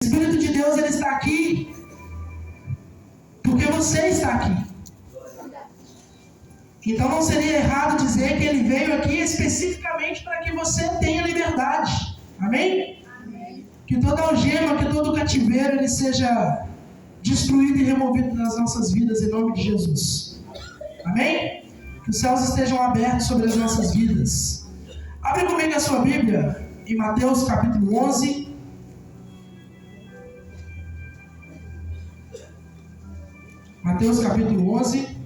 O Espírito de Deus, ele está aqui porque você está aqui. Então não seria errado dizer que ele veio aqui especificamente para que você tenha liberdade. Amém? Amém. Que toda algema, que todo cativeiro, ele seja destruído e removido das nossas vidas em nome de Jesus. Amém? Que os céus estejam abertos sobre as nossas vidas. Abre comigo a sua Bíblia em Mateus capítulo 11. Mateus capítulo 11.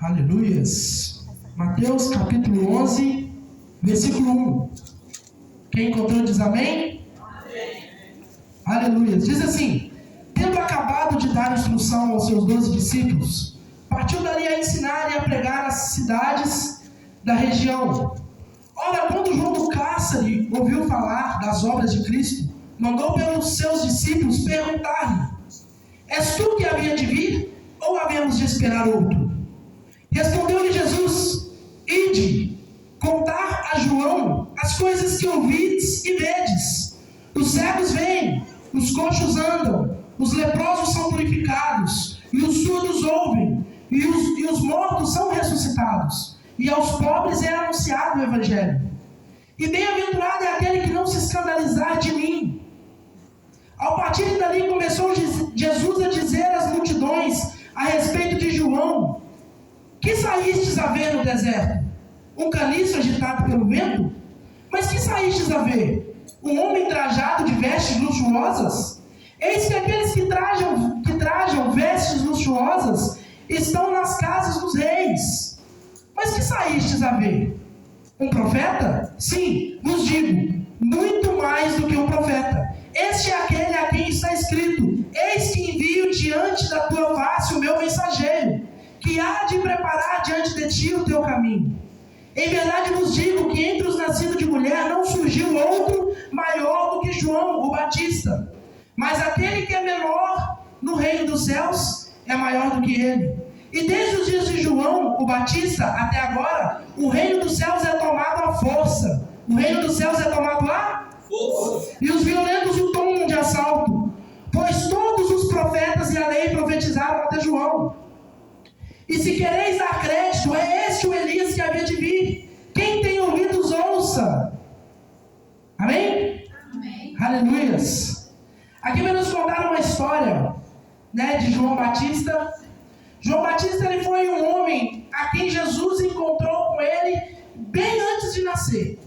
Aleluias. Mateus capítulo 11, versículo 1. Quem encontrou diz amém? Amém. Aleluias. Diz assim: tendo acabado de dar instrução aos seus 12 discípulos, partiu dali a ensinar e a pregar nas cidades da região. Ora, quando João do Cárcere ouviu falar das obras de Cristo, mandou pelos seus discípulos perguntar-lhe: és tu que havia de vir, ou havemos de esperar outro? Respondeu-lhe Jesus: ide, contar a João as coisas que ouvides e vedes. Os cegos veem, os coxos andam, os leprosos são purificados, e os surdos ouvem, e os mortos são ressuscitados, e aos pobres é anunciado o Evangelho. E bem-aventurado é aquele que não se escandalizar de mim. Ao partir dali começou Jesus a dizer às multidões a respeito de João: que saístes a ver no deserto? Um caniço agitado pelo vento? Mas que saístes a ver? Um homem trajado de vestes luxuosas? Eis que aqueles que trajam vestes luxuosas estão nas casas dos reis. Mas que saístes a ver? Um profeta? Sim, vos digo, muito mais do que um profeta. Este é aquele a quem está escrito: eis que envio diante da tua face o meu mensageiro, que há de preparar diante de ti o teu caminho. Em verdade vos digo que entre os nascidos de mulher não surgiu outro maior do que João, o Batista. Mas aquele que é menor no reino dos céus é maior do que ele. E desde os dias de João, o Batista, até agora, o reino dos céus é tomado à força. O reino dos céus é tomado à força. E os violentos o tomam de assalto. Pois todos os profetas e a lei profetizaram até João. E se quereis dar crédito, é este o Elias que havia de vir. Quem tem ouvidos, ouça. Amém? Amém. Aleluias. Aqui vai nos contar uma história, de João Batista. João Batista, ele foi um homem a quem Jesus encontrou com ele bem antes de nascer.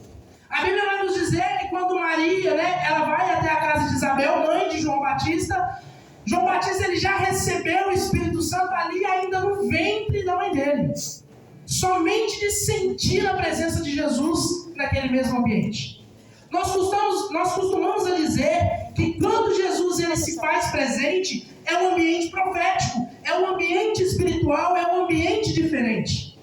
A Bíblia vai nos dizer que quando Maria, ela vai até a casa de Isabel, mãe de João Batista, João Batista, ele já recebeu o Espírito Santo ali ainda no ventre da mãe dele. Somente de sentir a presença de Jesus naquele mesmo ambiente. Nós costumamos a dizer que quando Jesus ele se faz presente, é um ambiente profético, é um ambiente espiritual, é um ambiente diferente.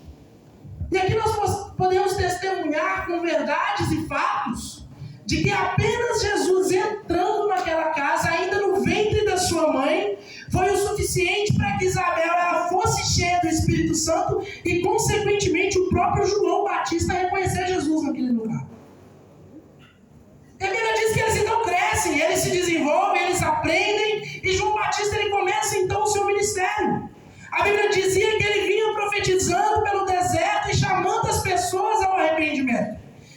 E aqui nós podemos testemunhar com verdades e fatos de que apenas Jesus entrando naquela casa, ainda no ventre da sua mãe, foi o suficiente para que Isabel ela fosse cheia do Espírito Santo e, consequentemente, o próprio João Batista reconhecer Jesus naquele lugar. E a Bíblia diz que eles então crescem, eles se desenvolvem, eles aprendem, e João Batista ele começa então o seu ministério. A Bíblia dizia que ele vinha profetizando pelo deserto e chamando as pessoas ao arrependimento,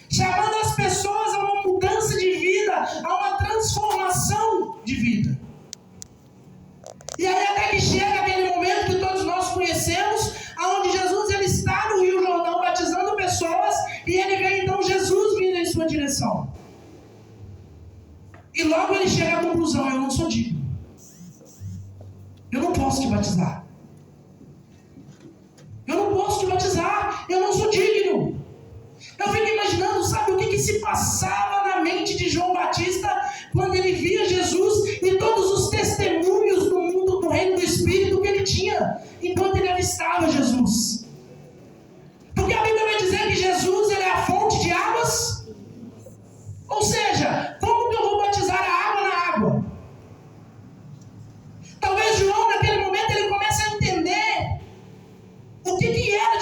chamando as pessoas a uma mudança de vida, a uma transformação de vida. E aí até que chega aquele momento que todos nós conhecemos, onde Jesus ele está no Rio Jordão batizando pessoas, e ele vê então Jesus vindo em sua direção. E logo ele chega à conclusão: eu não sou digno. Eu não posso te batizar. Eu não posso te batizar. Eu não sou digno. Eu fico imaginando, sabe, o que se passava na mente de João Batista quando ele via Jesus e todos os testemunhos do mundo, do reino do Espírito que ele tinha enquanto ele avistava Jesus. Porque a Bíblia vai dizer que Jesus ele é a fonte de águas. Ou seja, como que eu vou batizar a água na água? Talvez João naquele momento ele comece a entender o que era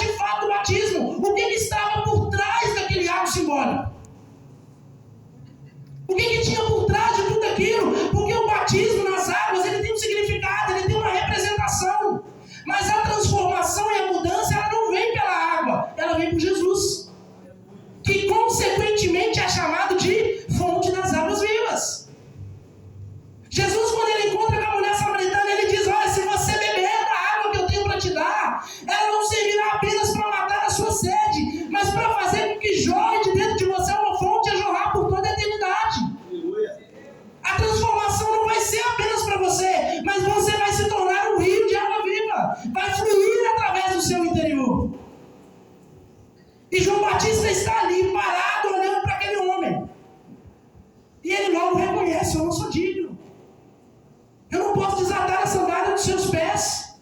servirá apenas para matar a sua sede, mas para fazer com que jorre de dentro de você uma fonte a jorrar por toda a eternidade. A transformação não vai ser apenas para você, mas você vai se tornar um rio de água viva, vai fluir através do seu interior. E João Batista está ali, parado, olhando para aquele homem. E ele logo reconhece: eu não sou digno. Eu não posso desatar a sandália dos seus pés.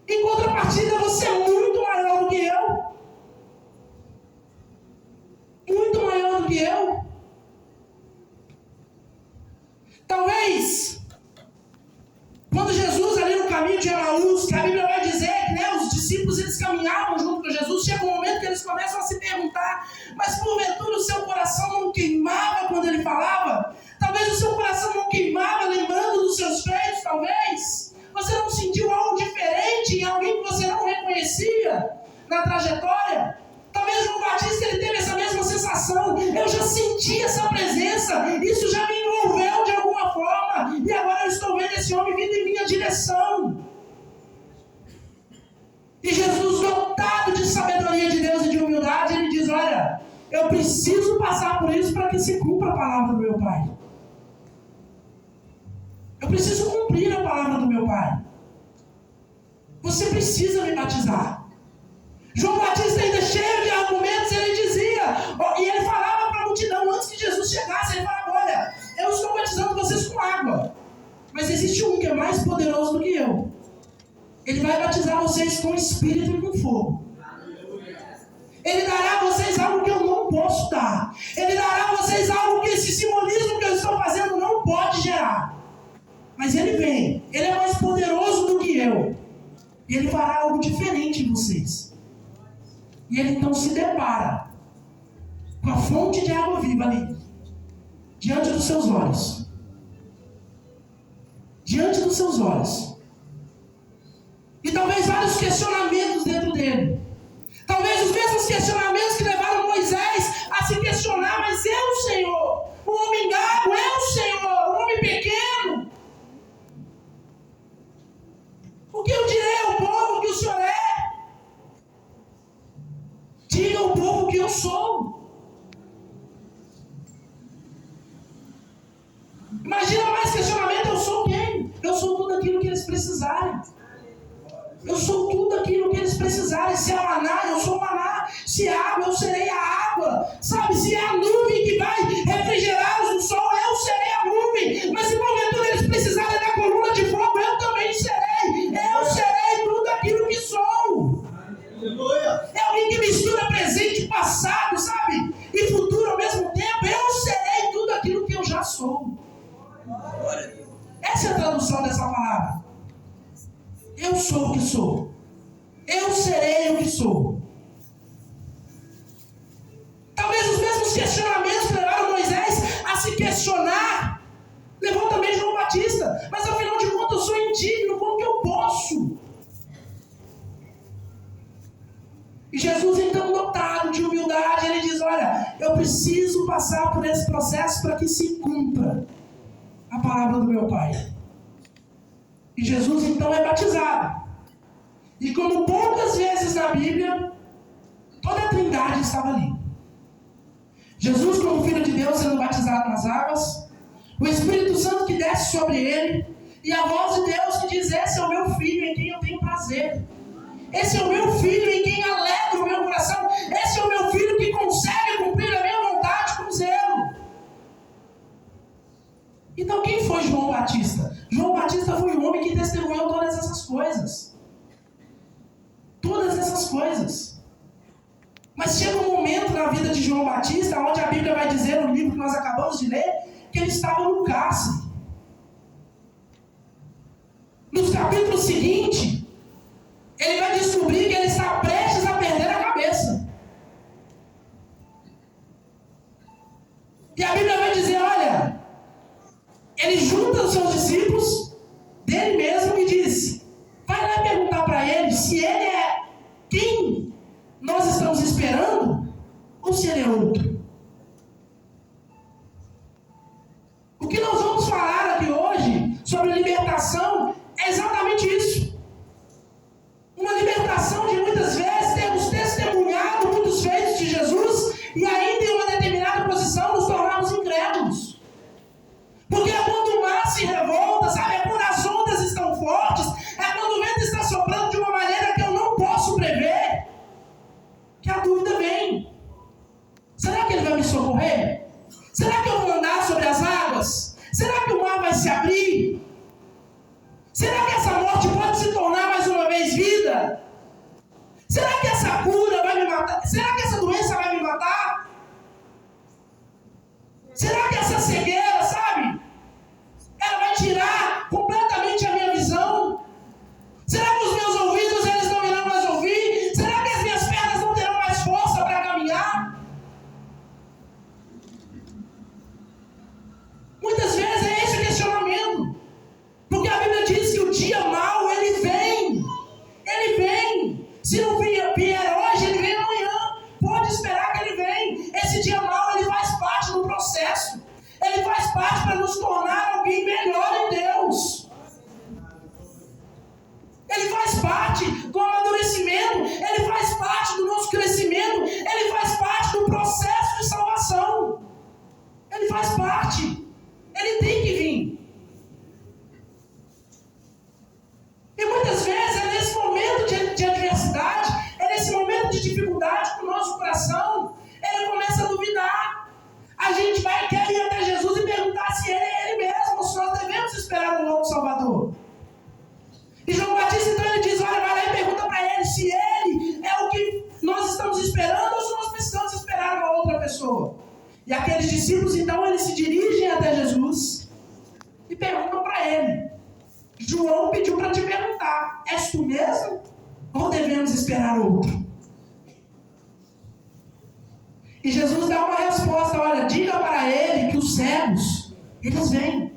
Em contrapartida, você é muito maior do que eu. Muito maior do que eu. Talvez, quando Jesus ali no caminho de Emaús, que a Bíblia vai dizer que, né, os discípulos eles caminhavam junto com Jesus, chega um momento que eles começam a se perguntar: mas porventura o seu coração não queimava quando ele falava? Talvez o seu coração não queimava lembrando dos seus feitos, talvez. Você não sentiu algo diferente em alguém que você não reconhecia na trajetória? Talvez João Batista ele teve essa mesma sensação: eu já senti essa presença, isso já me envolveu de alguma forma, e agora eu estou vendo esse homem vindo em minha direção. E Jesus, dotado de sabedoria de Deus e de humildade, ele diz: olha, eu preciso passar por isso para que se cumpra a palavra do meu Pai. Eu preciso cumprir a palavra do meu Pai. Você precisa me batizar. João Batista, ainda cheio de argumentos, ele dizia, e ele falava para a multidão, antes que Jesus chegasse, ele falava: olha, eu estou batizando vocês com água, mas existe um que é mais poderoso do que eu. Ele vai batizar vocês com espírito e com fogo. Ele dará a vocês algo que eu não posso dar. Ele dará a vocês algo que esse simbolismo que eu estou fazendo não pode gerar. Mas ele vem, ele é mais poderoso do que eu. E ele fará algo diferente em vocês. E ele então se depara com a fonte de água viva ali, diante dos seus olhos. Diante dos seus olhos. E talvez vários questionamentos dentro dele. Talvez os mesmos questionamentos que levaram Moisés a se questionar: mas eu, Senhor, o homem gago, eu, Senhor, o homem pequeno. O que eu direi ao povo que o Senhor é? Diga ao povo que eu sou. Imagina mais questionamento: eu sou quem? Eu sou tudo aquilo que eles precisarem. Eu sou tudo aquilo que eles precisarem. Se é maná, eu sou maná. Se é água, eu serei a água. Sabe, se é a nuvem que vai refrigerá-los no sol, eu serei a nuvem. Mas se porventura eles precisarem da coluna de fogo, eu também serei. Eu serei tudo aquilo que sou. É alguém que mistura presente e passado, sabe? E futuro ao mesmo tempo. Eu serei tudo aquilo que eu já sou. Essa é a tradução dessa palavra. Eu sou o que sou. Eu serei o que sou. Talvez os mesmos questionamentos que levaram Moisés a se questionar levou também João Batista. Mas afinal de contas eu sou indigno, como que eu posso? E Jesus, então, dotado de humildade, ele diz: olha, eu preciso passar por esse processo para que se cumpra a palavra do meu Pai. E Jesus então é batizado. E como poucas vezes na Bíblia, toda a Trindade estava ali. Jesus como Filho de Deus sendo batizado nas águas, o Espírito Santo que desce sobre ele, e a voz de Deus que diz: esse é o meu Filho em quem eu tenho prazer. Esse é o meu Filho em quem alegra o meu coração. Esse é o meu Filho que consegue cumprir a minha vontade com zelo. Então quem foi João Batista? João Batista foi o homem que testemunhou todas essas coisas. Todas essas coisas. Mas chega um momento na vida de João Batista, onde a Bíblia vai dizer no livro que nós acabamos de ler, que ele estava no cárcere. Nos capítulos seguintes, ele vai descobrir que ele está prestes a perder a cabeça. E a Bíblia vai dizer: olha, ele junta os seus discípulos dele mesmo e diz: vai lá perguntar para ele se ele é quem nós estamos esperando ou se ele é outro. O que nós vamos falar aqui hoje sobre libertação é exatamente isso. Uma libertação de muitas vezes vier hoje, ele vem amanhã. Pode esperar que ele vem. Esse dia mau, ele faz parte do processo. Ele faz parte para nos tornar alguém melhor em Deus. Ele faz parte do amadurecimento. Ele faz parte do nosso crescimento. Ele faz parte do processo de salvação. Ele faz parte. Ele tem que vir. E muitas vezes é nesse momento de adversidade, é nesse momento de dificuldade que o nosso coração, ele começa a duvidar. A gente quer ir até Jesus e perguntar se ele é ele mesmo, ou se nós devemos esperar um novo Salvador. E João Batista então ele diz, olha, vai lá e pergunta para ele se ele é o que nós estamos esperando ou se nós precisamos esperar uma outra pessoa. E aqueles discípulos então eles se dirigem até Jesus e perguntam para ele, João pediu para te perguntar, és tu mesmo ou devemos esperar outro? E Jesus dá uma resposta, olha, diga para ele que os cegos, eles veem,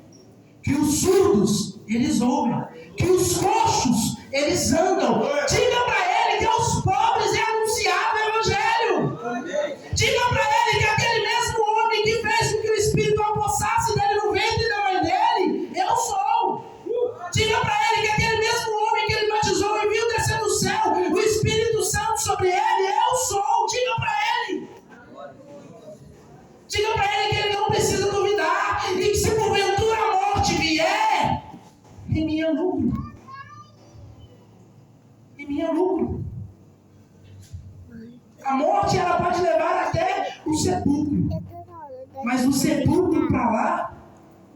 que os surdos, eles ouvem, que os coxos, eles andam. Diga para ele que aos pobres é anunciado o Evangelho. Diga para ele que aquele mesmo homem que fez com que o Espírito apossasse dele no ventre da mãe dele, eu sou. Diga para ele que aquele mesmo homem que ele batizou e viu descer do céu o Espírito Santo sobre ele, eu sou. Diga para ele. Diga para ele que ele não precisa duvidar e que se porventura a morte vier, em mim é lucro. Em mim é lucro. A morte ela pode levar até o sepulcro, mas do sepulcro para lá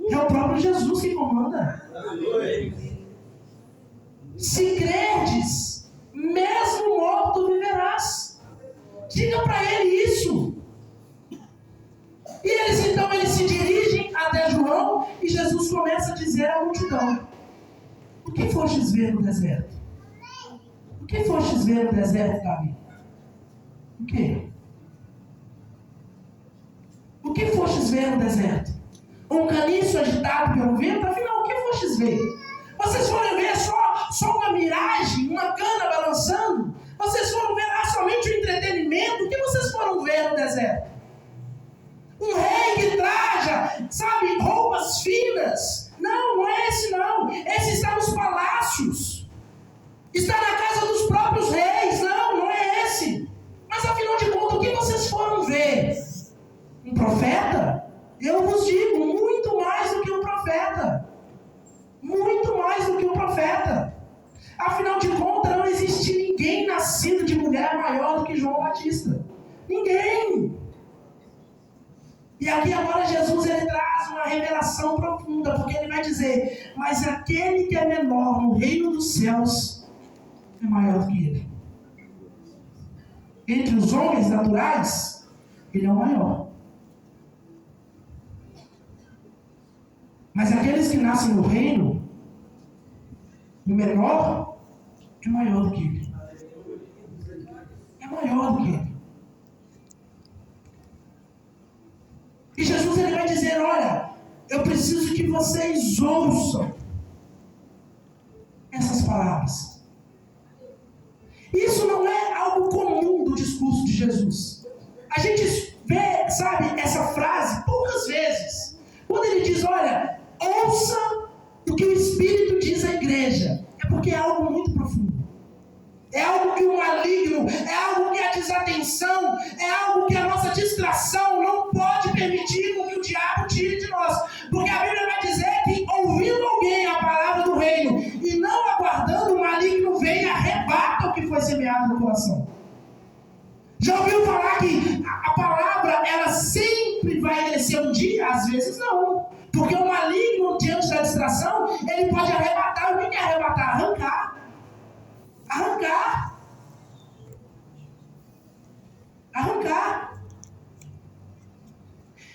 é o próprio Jesus que comanda. Se credes, mesmo morto viverás. Diga para ele isso. E eles então se dirigem até João e Jesus começa a dizer à multidão, o que fostes ver no deserto? O que fostes ver no deserto, Davi? O que? O que fostes ver no deserto? Um caniço agitado pelo vento? Afinal, o que fostes ver? Vocês foram ver só uma miragem, uma cana balançando? Vocês foram ver lá somente o entretenimento? O que vocês foram ver no deserto? Um rei que traja, sabe, roupas finas? Não, não é esse não. Esse está nos palácios. Está na casa dos próprios reis. Não, não é esse. Mas afinal de contas, o que vocês foram ver? Um profeta? Eu vos digo, muito mais do que um profeta. Muito mais do que um profeta. Afinal de contas, não existe ninguém nascido de mulher maior do que João Batista. Ninguém. E aqui agora Jesus ele traz uma revelação profunda, porque ele vai dizer, mas aquele que é menor no reino dos céus é maior do que ele. Entre os homens naturais, ele é o maior. Mas aqueles que nascem no reino, o menor é maior do que ele. É maior do que ele. E Jesus ele vai dizer, olha, eu preciso que vocês ouçam essas palavras. Isso não é algo comum do discurso de Jesus. A gente vê, sabe, essa frase poucas vezes. Quando ele diz, olha, ouça o que o Espírito diz à igreja. É porque é algo muito profundo. É algo que o maligno, é algo que a desatenção, é algo que a nossa distração não pode permitir com que o diabo tire de nós. Porque a Bíblia vai dizer que ouvindo alguém a palavra do reino e não aguardando, o maligno vem e arrebata o que foi semeado no coração. Já ouviu falar que a palavra, ela sempre vai crescer um dia? Às vezes não. Porque o maligno, diante da distração, ele pode arrebatar. O que é arrebatar? Arrancar. Arrancar. Arrancar.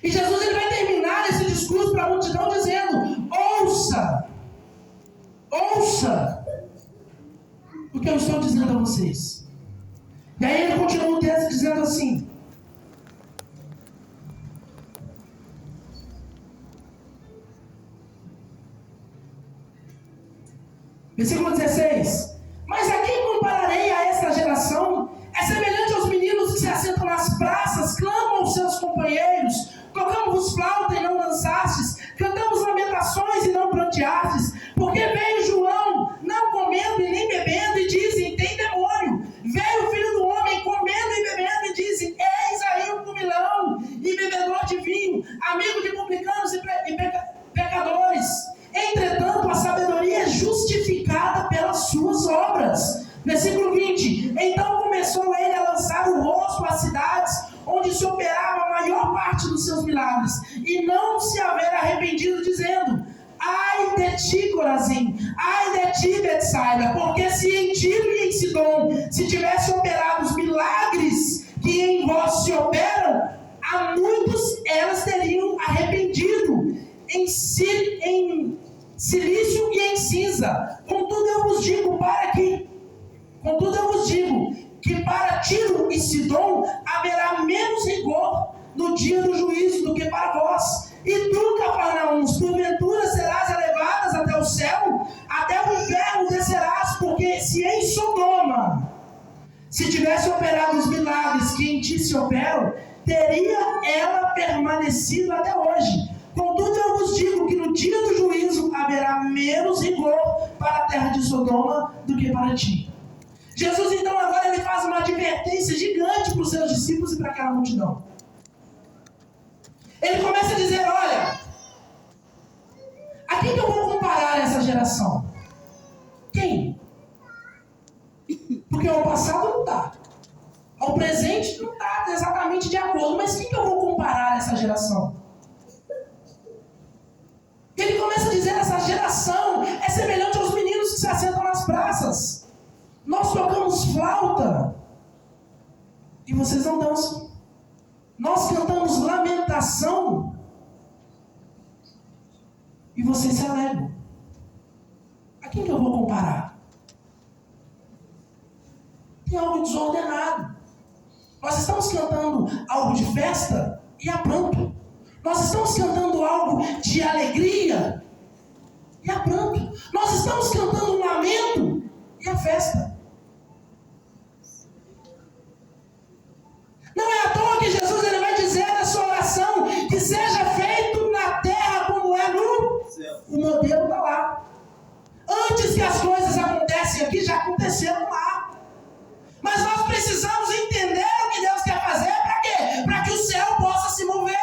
E Jesus ele vai terminar esse discurso para a multidão dizendo, ouça o que eu estou dizendo a vocês. E aí ele continua o texto dizendo assim, versículo 16, mas a quem compararei a esta geração? cidades onde se operava a maior parte dos seus milagres, e não se haver arrependido, dizendo: ai de ti, Corazim, ai de ti, Betsaida, porque se em Tiro e em Sidom se tivessem operado os milagres que em vós se operam, a muitos elas teriam arrependido em silício e em cinza. Contudo eu vos digo que para Tiro e Sidom haverá menos rigor no dia do juízo do que para vós. E tu, Cafarnaum, porventura serás elevadas até o céu, até o inferno descerás, porque se em Sodoma se tivesse operado os milagres que em ti se operam, teria ela permanecido até hoje. Contudo eu vos digo que no dia do juízo haverá menos rigor para a terra de Sodoma do que para ti. Jesus então agora ele faz uma advertência gigante para os seus discípulos e para aquela multidão. Ele começa a dizer: olha, a quem que eu vou comparar essa geração? Quem? Porque ao passado não está, ao presente não está exatamente de acordo, mas quem que eu vou comparar essa geração? Ele começa a dizer: essa geração é semelhante aos meninos que se assentam nas praças. Nós tocamos flauta e vocês não dançam. Nós cantamos lamentação e vocês se alegram. A quem que eu vou comparar? Tem algo desordenado. Nós estamos cantando algo de festa e há pranto. Nós estamos cantando algo de alegria e há pranto. Nós estamos cantando um lamento e há festa. Não é à toa que Jesus ele vai dizer na sua oração que seja feito na terra como é no céu. O modelo está lá. Antes que as coisas acontecem aqui, já aconteceram lá. Mas nós precisamos entender o que Deus quer fazer. Para quê? Para que o céu possa se mover.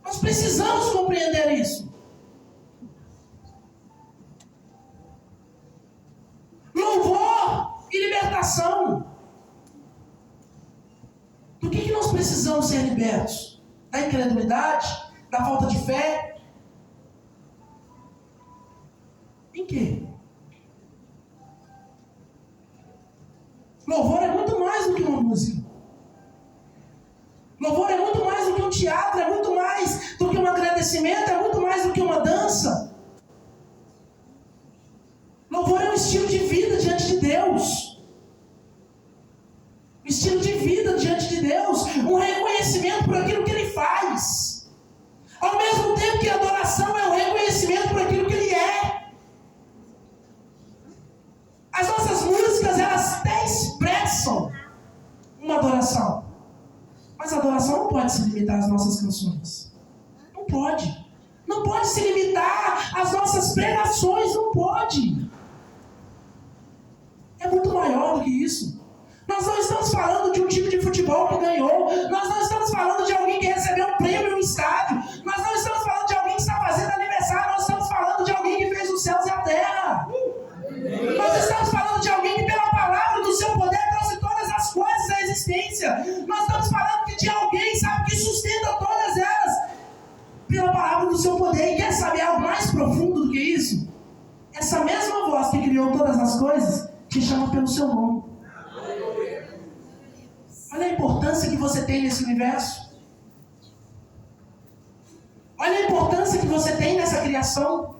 Nós precisamos compreender isso. Louvor e libertação. Do que nós precisamos ser libertos? Da incredulidade? Da falta de fé? Em quê? Louvor é muito mais do que uma música. Louvor é muito mais do que um teatro, é muito mais do que um agradecimento, é muito mais do que uma dança. Louvor é um estilo de vida diante de Deus. Um estilo de vida diante de Deus. Um reconhecimento por aquilo que Ele faz. Ao mesmo tempo que a adoração é um reconhecimento por aquilo que Ele é. As nossas músicas, elas até expressam uma adoração. Mas a adoração não pode se limitar às nossas canções. Não pode. Não pode se limitar às nossas pregações. Não pode. É muito maior do que isso. Nós não estamos falando de um time de futebol que ganhou. Nós não estamos falando de alguém que recebeu um prêmio no estádio. Nós não estamos falando de alguém que está fazendo aniversário. Nós estamos falando de alguém que fez os céus e a terra. Nós estamos falando de alguém que pela palavra do seu poder trouxe todas as coisas à existência. Nós estamos falando de alguém, sabe, que sustenta todas elas pela palavra do seu poder. E quer saber algo mais profundo do que isso? Essa mesma voz que criou todas as coisas te chama pelo seu nome. Olha a importância que você tem nesse universo. Olha a importância que você tem nessa criação.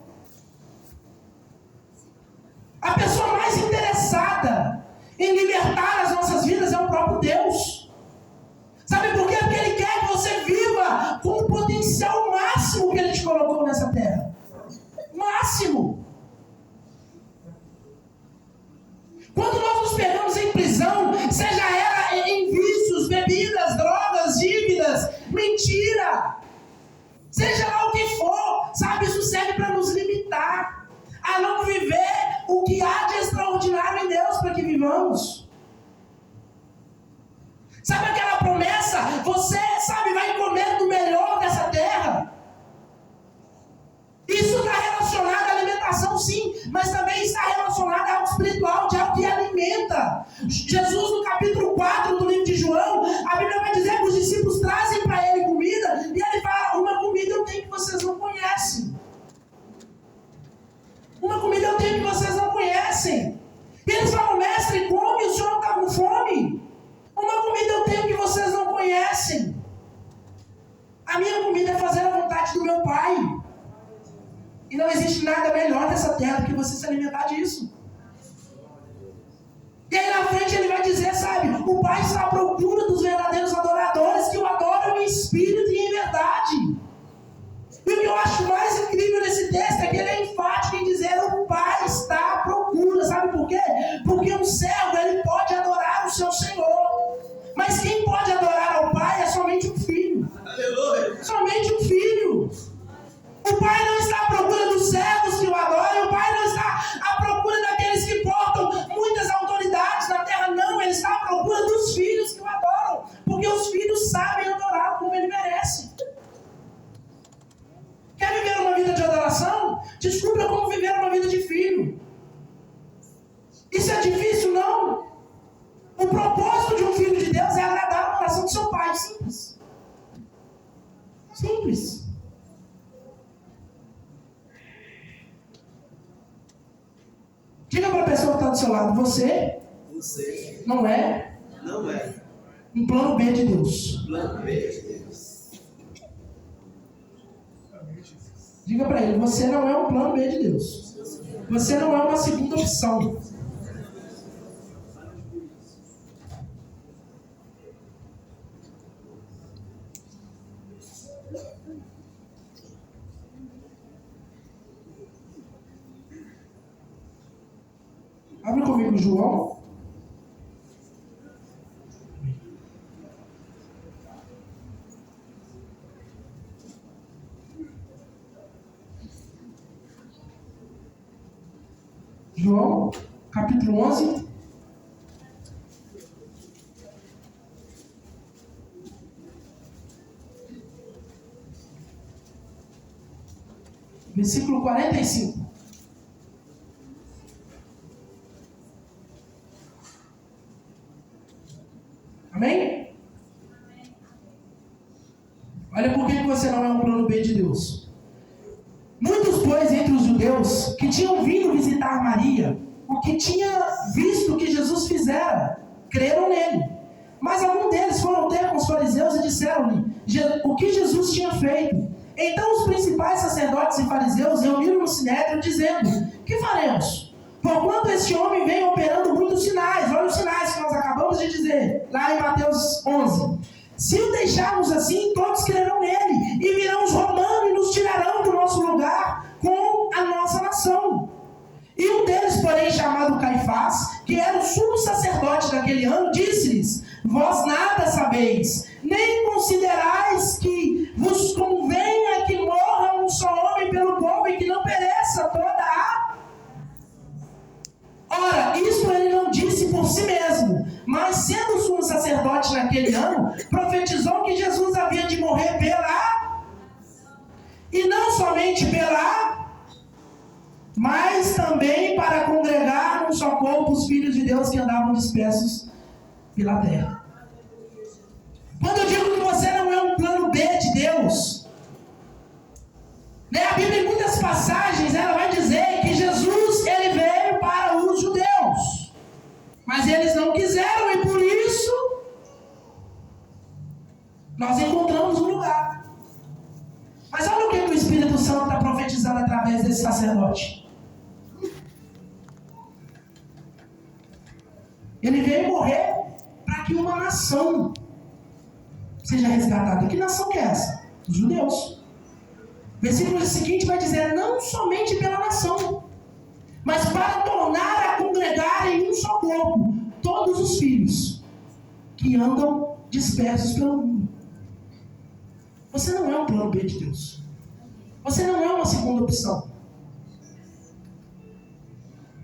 A pessoa mais interessada em libertar as nossas vidas é o próprio Deus. Sabe por quê? Porque Ele quer que você viva com o potencial máximo que Ele te colocou nessa terra. Máximo. Quando nós nos pegamos em prisão, seja ela em vícios, bebidas, drogas, dívidas, mentira, seja lá o que for, sabe, isso serve para nos limitar a não viver o que há de extraordinário em Deus para que vivamos. Sabe aquela promessa? Você, sabe, vai comer do melhor dessa terra. Isso está relacionado à alimentação, sim, mas também está relacionado a algo espiritual, de algo que alimenta. Jesus, no capítulo E eles falam: mestre, come, o senhor está com fome? Uma comida eu tenho que vocês não conhecem. A minha comida é fazer a vontade do meu Pai. E não existe nada melhor nessa terra do que você se alimentar disso. E aí na frente ele vai dizer, sabe, o Pai está à procura dos verdadeiros adoradores que o adoram em espírito e em verdade. E o que eu acho mais incrível nesse texto é que ele é enfático em dizer: o Pai está à procura. Sabe por quê? Porque um servo, ele pode adorar o seu Senhor. Mas quem pode adorar ao Pai é somente um filho. Aleluia. Somente um filho. O Pai não está à procura dos servos que o adoram. O Pai não está à procura daqueles que portam muitas autoridades na terra. Não, Ele está à procura dos filhos que o adoram. Porque os filhos sabem adorá-lo como Ele merece. Quer viver uma vida de adoração? Descubra como viver uma vida de filho. Isso é difícil? Não. O propósito de um filho de Deus é agradar o coração do seu Pai. Simples. Simples. Diga para a pessoa que está do seu lado: você não é um plano B de Deus. Diga para ele: você não é um plano B de Deus. Você não é uma segunda opção. Abre comigo João. João, capítulo 11. Versículo 45. Amém? Olha por que você não é um plano B de Deus. Muitos, pois, entre os judeus que tinham vindo visitar Maria, o que tinha visto o que Jesus fizera, creram nele. Mas alguns deles foram ter com os fariseus e disseram-lhe o que Jesus tinha feito. Então os principais sacerdotes e fariseus reuniram no sinédrio, dizendo: que faremos? Porquanto este homem vem operando muitos sinais. Olha os sinais que nós acabamos de dizer, lá em Mateus 11. Se o deixarmos assim, todos crerão nele, e virão os romanos e nos tirarão do nosso lugar com a nossa nação. E um deles, porém, chamado Caifás, que era o sumo sacerdote daquele ano, disse-lhes: vós nada sabeis, nem considerais que vos convenha que morra um só homem pelo povo e que não pereça toda a... Ora, isso ele não disse por si mesmo, mas sendo sumo sacerdote naquele ano, profetizou que Jesus havia de morrer pela... E não somente pela... mas também para congregar num só corpo os filhos de Deus que andavam dispersos pela terra. Quando eu digo que você não é um plano B de Deus, né? A Bíblia, em muitas passagens, ela vai dizer que Jesus, ele veio para os judeus, mas eles não quiseram, e por isso nós encontramos um lugar. Mas olha o que o Espírito Santo está profetizando através desse sacerdote. Ele veio morrer para que uma nação seja resgatada. Que nação que é essa? Os judeus. O versículo seguinte vai dizer: não somente pela nação, mas para tornar a congregar em um só corpo todos os filhos que andam dispersos pelo mundo. Você não é um plano B de Deus. Você não é uma segunda opção.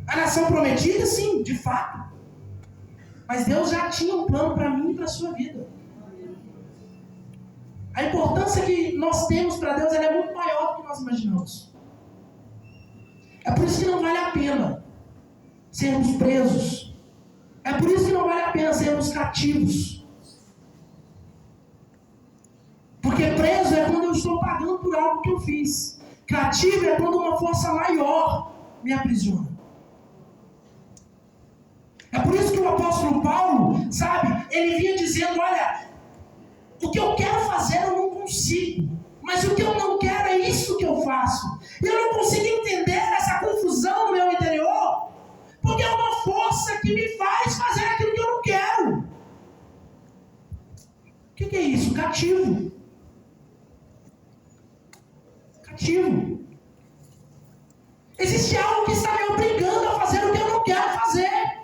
A nação prometida, sim, de fato. Mas Deus já tinha um plano para mim e para a sua vida. A importância que nós temos para Deus, ela é muito maior do que nós imaginamos. É por isso que não vale a pena sermos presos. É por isso que não vale a pena sermos cativos. Porque preso é quando eu estou pagando por algo que eu fiz. Cativo é quando uma força maior me aprisiona. ele vinha dizendo, olha, o que eu quero fazer eu não consigo, mas o que eu não quero é isso que eu faço. E eu não consigo entender essa confusão no meu interior, porque é uma força que me faz fazer aquilo que eu não quero. O que é isso? Cativo. Cativo. Existe algo que está me obrigando a fazer o que eu não quero fazer.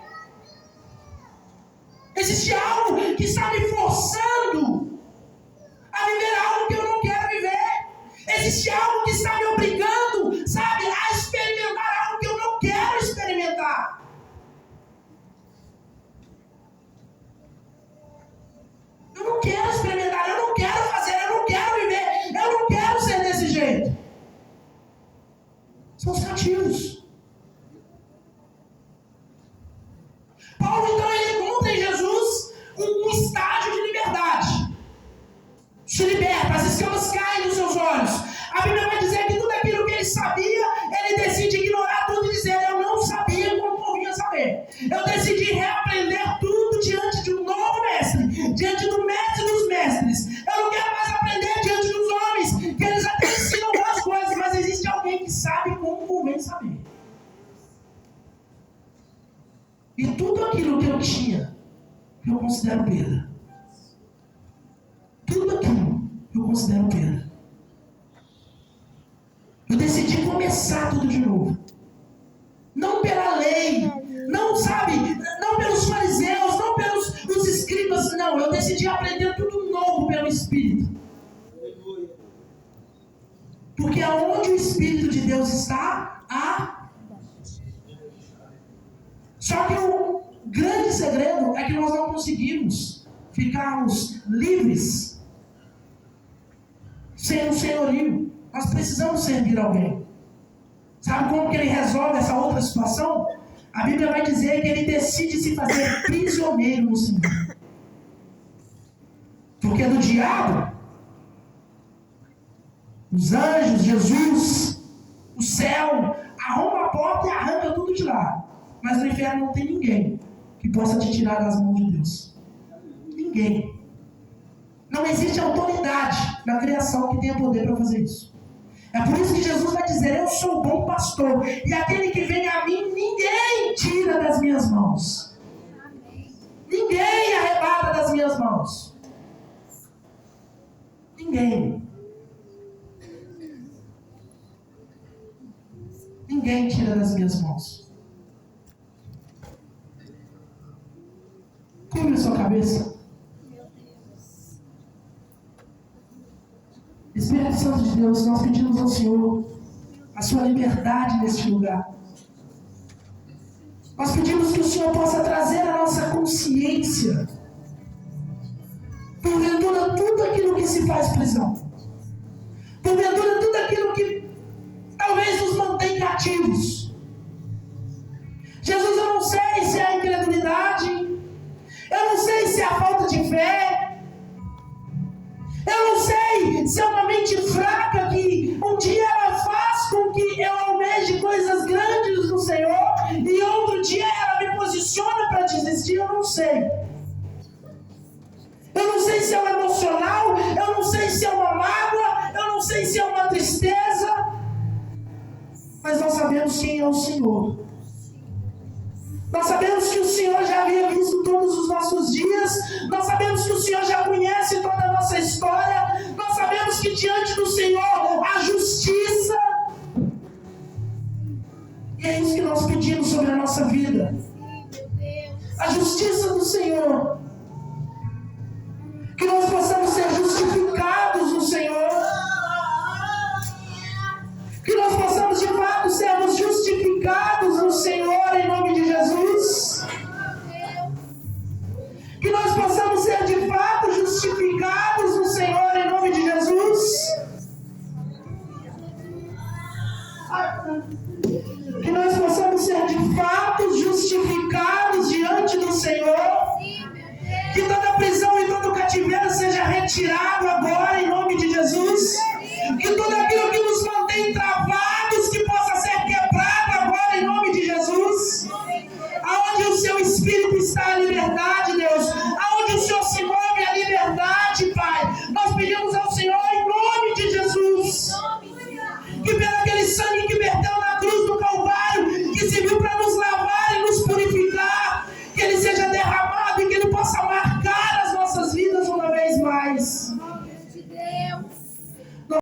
Existe algo que está me forçando a viver algo que eu não quero viver. Existe algo que está me obrigando, sabe, a experimentar algo que eu não quero experimentar. Eu não quero experimentar, eu não quero fazer, eu não quero viver, eu não quero ser desse jeito. São os cativos. Paulo, então, ele encontra em Jesus um estágio de liberdade. Se liberta, as escamas caem dos seus olhos. A Bíblia vai dizer que tudo aquilo que ele sabia, ele decide ignorar tudo e dizer, eu não sabia como convinha saber. Eu decidi reaprender tudo diante de um novo mestre, diante do mestre dos mestres. Eu não quero mais aprender diante dos homens, que eles até ensinam algumas coisas, mas existe alguém que sabe como convém saber. E tudo aquilo que eu tinha, eu considero perda. Tudo aquilo eu considero perda. Eu decidi começar tudo de novo. Não pela lei, não, sabe, não pelos fariseus, não pelos os escribas, não. Eu decidi aprender tudo novo pelo Espírito. Porque aonde o Espírito de Deus está, há. Só que o grande segredo é que nós não conseguimos ficarmos livres sem um senhorio. Nós precisamos servir alguém. Sabe como que ele resolve essa outra situação? A Bíblia vai dizer que ele decide se fazer prisioneiro no Senhor. Porque do diabo, os anjos, Jesus, o céu, arromba a porta e arranca tudo de lá. Mas no inferno não tem ninguém que possa te tirar das mãos de Deus. Ninguém. Não existe autoridade na criação que tenha poder para fazer isso. É por isso que Jesus vai dizer, eu sou o bom pastor, e aquele que vem a mim, ninguém tira das minhas mãos. Ninguém arrebata das minhas mãos. Ninguém. Ninguém tira das minhas mãos. Cubra a sua cabeça. Espírito Santo de Deus, nós pedimos ao Senhor a sua liberdade neste lugar. Nós pedimos que o Senhor possa trazer a nossa consciência, porventura tudo aquilo que se faz prisão, porventura tudo aquilo que talvez nos mantém cativos. Jesus, eu não sei se é a incredulidade, eu não sei se é a falta de fé, eu não sei se é uma mente fraca que um dia ela faz com que eu almeje coisas grandes no Senhor e outro dia ela me posiciona para desistir, eu não sei. Eu não sei se é um emocional, eu não sei se é uma mágoa, eu não sei se é uma tristeza, mas nós sabemos quem é o Senhor. Nós sabemos que o Senhor já havia visto todos os nossos dias, nós sabemos que o Senhor já conhece toda a nossa história, nós sabemos que diante do Senhor há justiça. E é isso que nós pedimos sobre a nossa vida. A justiça do Senhor. Que nós possamos ser justificados no Senhor. Que nós possamos de fato sermos justificados no Senhor em nome de Jesus. Que nós possamos ser de fato justificados no Senhor em nome de Jesus. Que nós possamos ser de fato justificados diante do Senhor. Que toda prisão e todo cativeiro seja retirado agora.